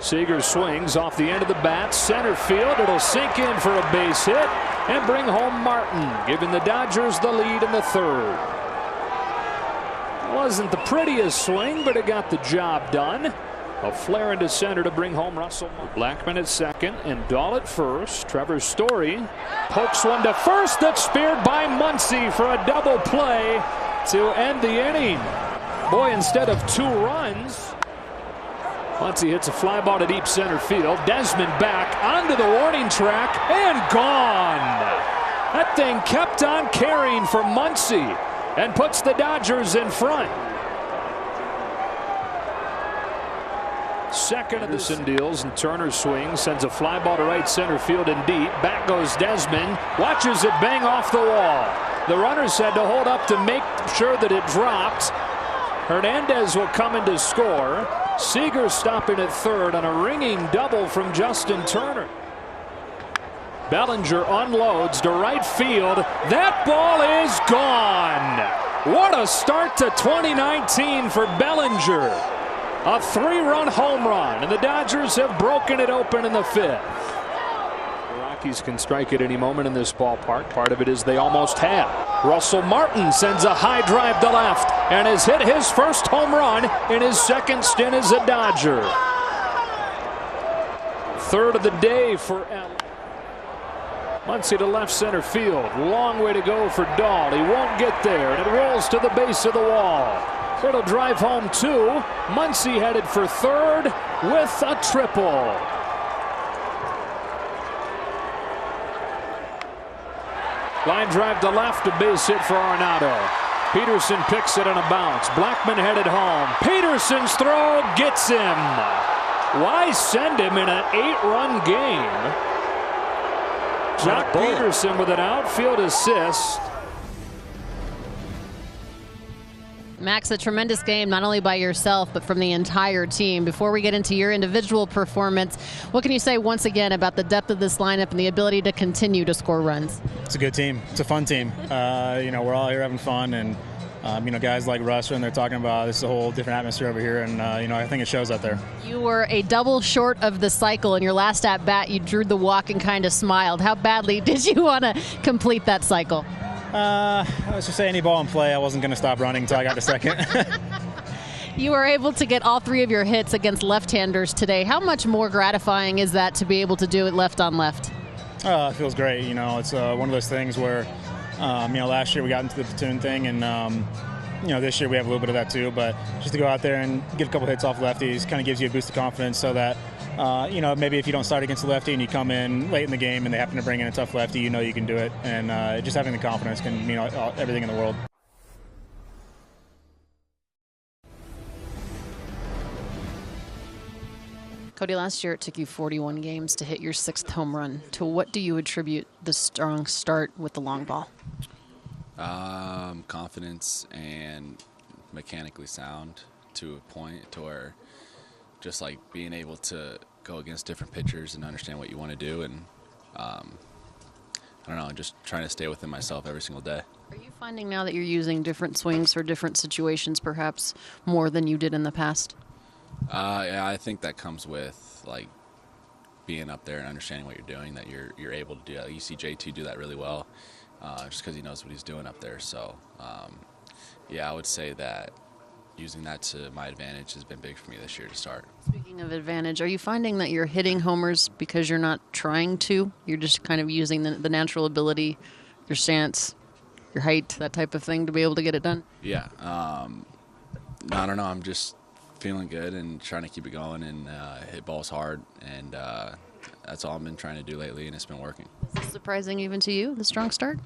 Seager swings off the end of the bat, center field. It'll sink in for a base hit and bring home Martin, giving the Dodgers the lead in the third. It wasn't the prettiest swing, but it got the job done. A flare into center to bring home Russell. Blackman at second and Dahl at first. Trevor Story pokes one to first. That's speared by Muncy for a double play to end the inning. Boy, instead of 2 runs, Muncy hits a fly ball to deep center field. Desmond back onto the warning track and gone. That thing kept on carrying for Muncy and puts the Dodgers in front. Second of the Sin deals, and Turner swings, sends a fly ball to right center field and deep. Back goes Desmond, watches it bang off the wall. The runners had to hold up to make sure that it dropped. Hernandez will come in to score. Seager stopping at third on a ringing double from Justin Turner. Bellinger unloads to right field. That ball is gone. What a start to 2019 for Bellinger. A 3-run home run, and the Dodgers have broken it open in the 5th. The Rockies can strike at any moment in this ballpark. Part of it is they almost have. Russell Martin sends a high drive to left and has hit his first home run in his second stint as a Dodger. Third of the day for Allen. Muncy to left center field. Long way to go for Dahl. He won't get there, and it rolls to the base of the wall. It'll drive home 2. Muncy headed for third with a triple. Line drive to left, a base hit for Arenado. Peterson picks it on a bounce. Blackman headed home. Peterson's throw gets him. Why send him in an 8-run game? Jock Peterson with an outfield assist. Max, a tremendous game, not only by yourself, but from the entire team. Before we get into your individual performance, what can you say once again about the depth of this lineup and the ability to continue to score runs? It's a good team. It's a fun team. We're all here having fun, and guys like Russ, and they're talking about this is a whole different atmosphere over here, and I think it shows out there. You were a double short of the cycle in your last at bat. You drew the walk and kind of smiled. How badly did you want to complete that cycle? Let's just say any ball in play, I wasn't going to stop running until I got to second. You were able to get all 3 of your hits against left-handers today. How much more gratifying is that to be able to do it left on left? It feels great. It's one of those things where, last year we got into the platoon thing, and this year we have a little bit of that too. But just to go out there and get a couple hits off lefties kind of gives you a boost of confidence, so that maybe if you don't start against a lefty and you come in late in the game and they happen to bring in a tough lefty, you can do it. And just having the confidence can mean everything in the world. Cody, last year it took you 41 games to hit your 6th home run. To what do you attribute the strong start with the long ball? Confidence and mechanically sound to a point to where just like being able to go against different pitchers and understand what you want to do, and I don't know, just trying to stay within myself every single day. Are you finding now that you're using different swings for different situations perhaps more than you did in the past? Yeah, I think that comes with like being up there and understanding what you're doing, that you're able to do that. You see JT do that really well, just because he knows what he's doing up there. So yeah, I would say that using that to my advantage has been big for me this year to start. Speaking of advantage, are you finding that you're hitting homers because you're not trying to? You're just kind of using the natural ability, your stance, your height, that type of thing to be able to get it done? Yeah. I don't know. I'm just feeling good and trying to keep it going and hit balls hard. And that's all I've been trying to do lately, and it's been working. Is this surprising even to you, the strong start?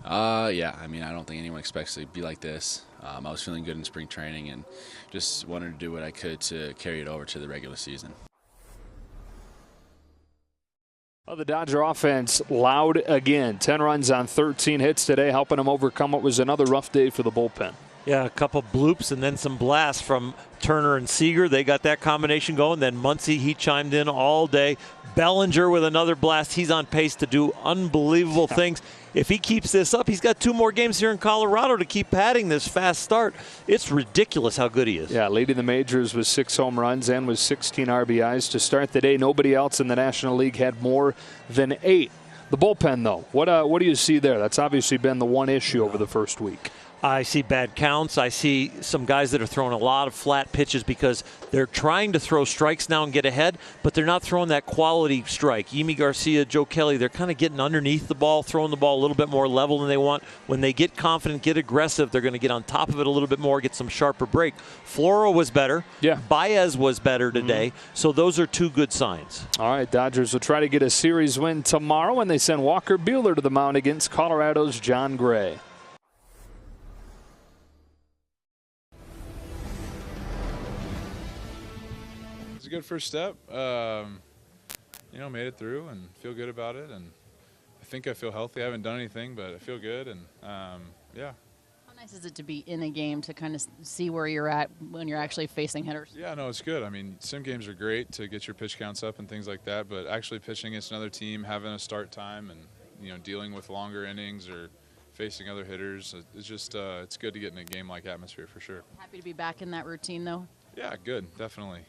Yeah. I mean, I don't think anyone expects to be like this. I was feeling good in spring training and just wanted to do what I could to carry it over to the regular season. Well, the Dodger offense loud again. 10 runs on 13 hits today, helping them overcome what was another rough day for the bullpen. Yeah, a couple bloops and then some blasts from Turner and Seager. They got that combination going. Then Muncy, he chimed in all day. Bellinger with another blast. He's on pace to do unbelievable things. If he keeps this up, he's got 2 more games here in Colorado to keep padding this fast start. It's ridiculous how good he is. Yeah, leading the majors with 6 home runs and with 16 RBIs to start the day. Nobody else in the National League had more than 8. The bullpen, though, what do you see there? That's obviously been the one issue over the first week. I see bad counts. I see some guys that are throwing a lot of flat pitches because they're trying to throw strikes now and get ahead, but they're not throwing that quality strike. Yimi Garcia, Joe Kelly, they're kind of getting underneath the ball, throwing the ball a little bit more level than they want. When they get confident, get aggressive, they're going to get on top of it a little bit more, get some sharper break. Floro was better. Yeah. Baez was better today. So those are 2 good signs. All right, Dodgers will try to get a series win tomorrow when they send Walker Buehler to the mound against Colorado's John Gray. A good first step. Made it through and feel good about it, and I think I feel healthy. I haven't done anything, but I feel good, and yeah. How nice is it to be in a game to kind of see where you're at when you're actually facing hitters? Yeah, no, it's good. I mean, sim games are great to get your pitch counts up and things like that, but actually pitching against another team, having a start time, and dealing with longer innings or facing other hitters, it's just it's good to get in a game-like atmosphere for sure. Happy to be back in that routine, though. Yeah, good, definitely.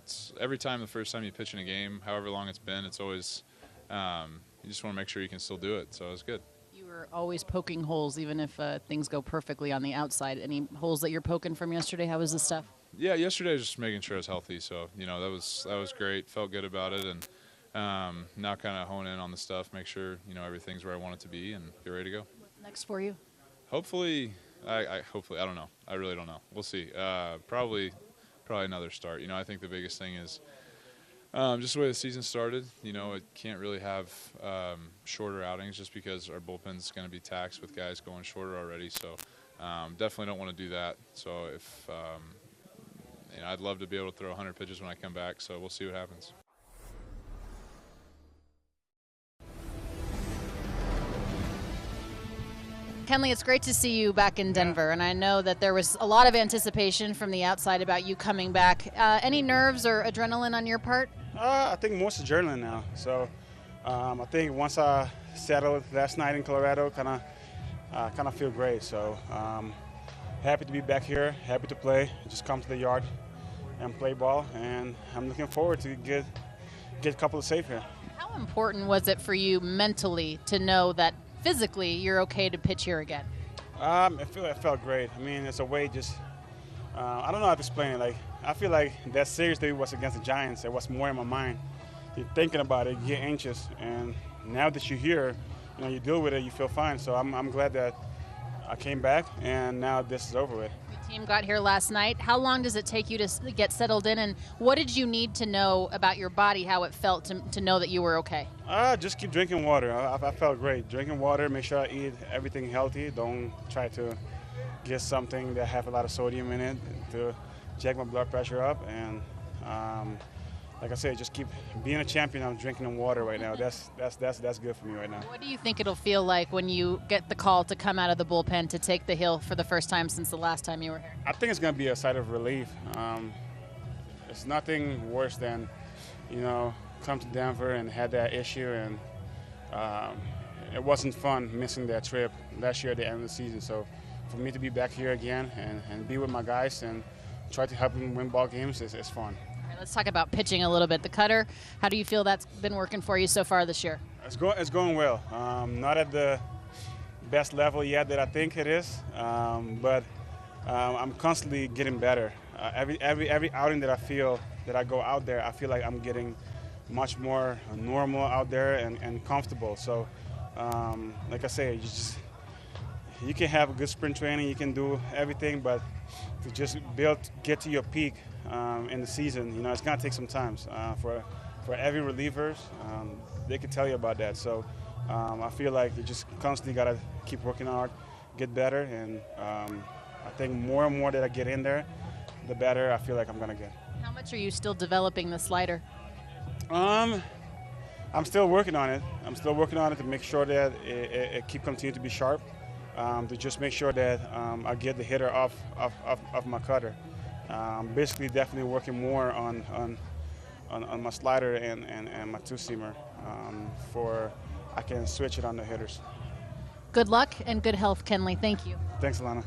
It's every time, the first time you pitch in a game, however long it's been, it's always, you just want to make sure you can still do it, so it's good. You were always poking holes, even if things go perfectly on the outside. Any holes that you're poking from yesterday? How was the stuff? Yeah, yesterday I was just making sure I was healthy, so, that was great, felt good about it, and now kind of hone in on the stuff, make sure, everything's where I want it to be, and get ready to go. What's next for you? Hopefully, I don't know. I really don't know. We'll see. Probably another start. I think the biggest thing is just the way the season started. It can't really have shorter outings just because our bullpen's going to be taxed with guys going shorter already. So definitely don't want to do that. So if I'd love to be able to throw 100 pitches when I come back. So we'll see what happens. Kenley, it's great to see you back in Denver, and I know that there was a lot of anticipation from the outside about you coming back. Any nerves or adrenaline on your part? I think most adrenaline now. So I think once I settled last night in Colorado, kind of feel great. So happy to be back here, happy to play, just come to the yard and play ball, and I'm looking forward to get a couple of saves here. How important was it for you mentally to know that physically you're okay to pitch here again? It felt great. I mean, it's a way I don't know how to explain it. Like, I feel like that series that was against the Giants, it was more in my mind. You're thinking about it, you get anxious, and now that you're here, you deal with it, you feel fine. So I'm glad that I came back, and now this is over with. The team got here last night. How long does it take you to get settled in, and what did you need to know about your body, how it felt to know that you were okay? Just keep drinking water. I felt great. Drinking water, make sure I eat everything healthy. Don't try to get something that have a lot of sodium in it to check my blood pressure up. And like I said, just keep being a champion. I'm drinking water right now. That's good for me right now. What do you think it'll feel like when you get the call to come out of the bullpen to take the hill for the first time since the last time you were here? I think it's going to be a sigh of relief. It's nothing worse than, come to Denver and had that issue, and it wasn't fun missing that trip last year at the end of the season. So for me to be back here again and be with my guys and try to help them win ball games is fun. All right, let's talk about pitching a little bit. The cutter, how do you feel that's been working for you so far this year? It's going well. Not at the best level yet that I think it is, but I'm constantly getting better. Every outing that I feel that I go out there, I feel like I'm getting much more normal out there and comfortable. So, like I say, you can have a good sprint training, you can do everything, but to just get to your peak in the season, it's gonna take some time. For every relievers, they can tell you about that. So, I feel like you just constantly gotta keep working hard, get better, and I think more and more that I get in there, the better I feel like I'm gonna get. How much are you still developing the slider? I'm still working on it. I'm still working on it to make sure that it continue to be sharp, to just make sure that I get the hitter off my cutter. Basically, definitely working more on on my slider and my two-seamer for I can switch it on the hitters. Good luck and good health, Kenley. Thank you. Thanks, Alana.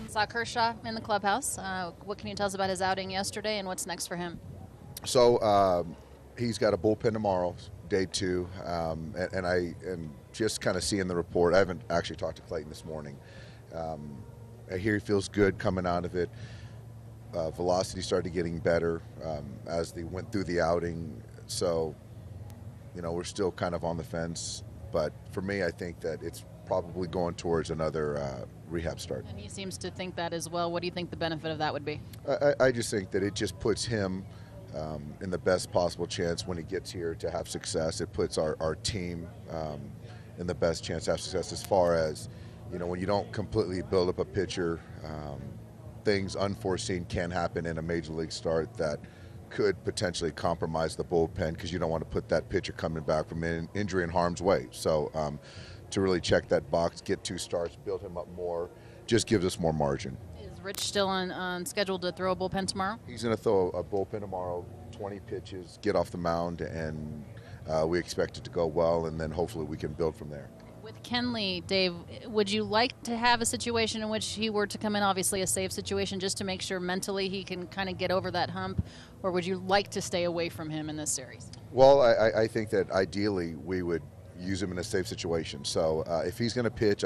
Saw Kershaw in the clubhouse. What can you tell us about his outing yesterday and what's next for him? So he's got a bullpen tomorrow, day 2, and I am just kind of seeing the report. I haven't actually talked to Clayton this morning. I hear he feels good coming out of it. Velocity started getting better as they went through the outing. So, we're still kind of on the fence. But for me, I think that it's probably going towards another rehab start. And he seems to think that as well. What do you think the benefit of that would be? I just think that it just puts him in the best possible chance when he gets here to have success. It puts our team in the best chance to have success as far as, when you don't completely build up a pitcher, things unforeseen can happen in a major league start that could potentially compromise the bullpen because you don't want to put that pitcher coming back from injury in harm's way. So to really check that box, get 2 starts, build him up more, just gives us more margin. Is Rich still on schedule to throw a bullpen tomorrow? He's going to throw a bullpen tomorrow, 20 pitches, get off the mound, and we expect it to go well, and then hopefully we can build from there. With Kenley, Dave, would you like to have a situation in which he were to come in, obviously a safe situation, just to make sure mentally he can kind of get over that hump, or would you like to stay away from him in this series? Well, I think that ideally we would use him in a safe situation. So if he's going to pitch,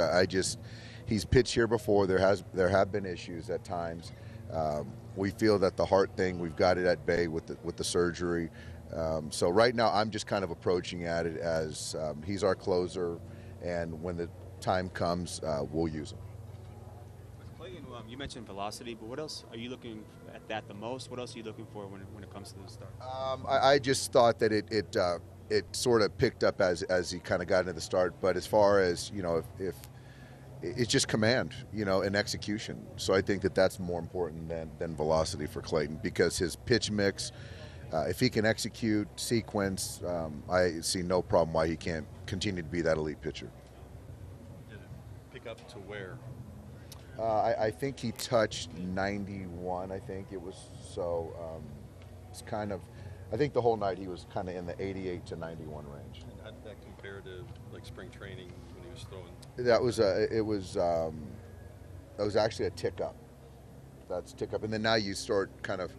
he's pitched here before. There have been issues at times. We feel that the heart thing, we've got it at bay with the surgery. So right now I'm just kind of approaching at it as he's our closer, and when the time comes, we'll use him. With Clayton, you mentioned velocity, but what else are you looking at that the most? What else are you looking for when it comes to the start? I just thought that it sort of picked up as he kind of got into the start, but as far as, if it's just command, and execution. So I think that that's more important than velocity for Clayton, because his pitch mix, if he can execute, sequence, I see no problem why he can't continue to be that elite pitcher. Did it pick up to where? I think he touched 91, I think it was. So it's kind of, I think the whole night he was kind of in the 88 to 91 range. And how did that compare to like spring training when he was throwing? That was actually a tick up. That's tick up, and then now you start kind of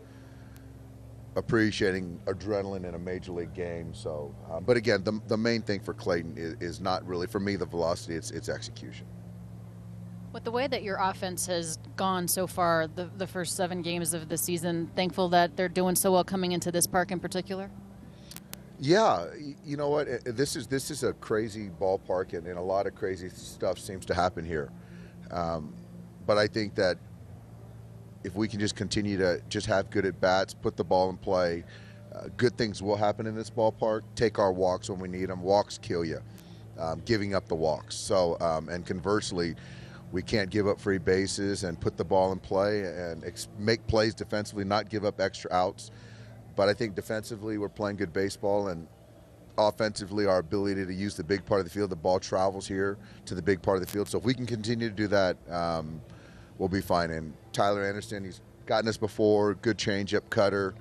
appreciating adrenaline in a major league game. So, but again, the main thing for Clayton is not really, for me, the velocity. It's execution. With the way that your offense has gone so far, the first 7 games of the season, thankful that they're doing so well coming into this park in particular? Yeah, you know what? This is a crazy ballpark, and a lot of crazy stuff seems to happen here. But I think that if we can just continue to just have good at-bats, put the ball in play, good things will happen in this ballpark. Take our walks when we need them. Walks kill you, giving up the walks. So, and conversely, we can't give up free bases and put the ball in play and make plays defensively, not give up extra outs. But I think defensively we're playing good baseball, and offensively our ability to use the big part of the field, the ball travels here to the big part of the field. So if we can continue to do that, we'll be fine. And Tyler Anderson, he's gotten us before, good changeup, cutter,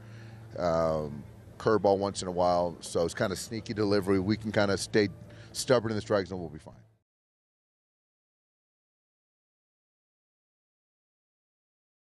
curveball once in a while. So it's kind of sneaky delivery. We can kind of stay stubborn in the strike zone, we'll be fine.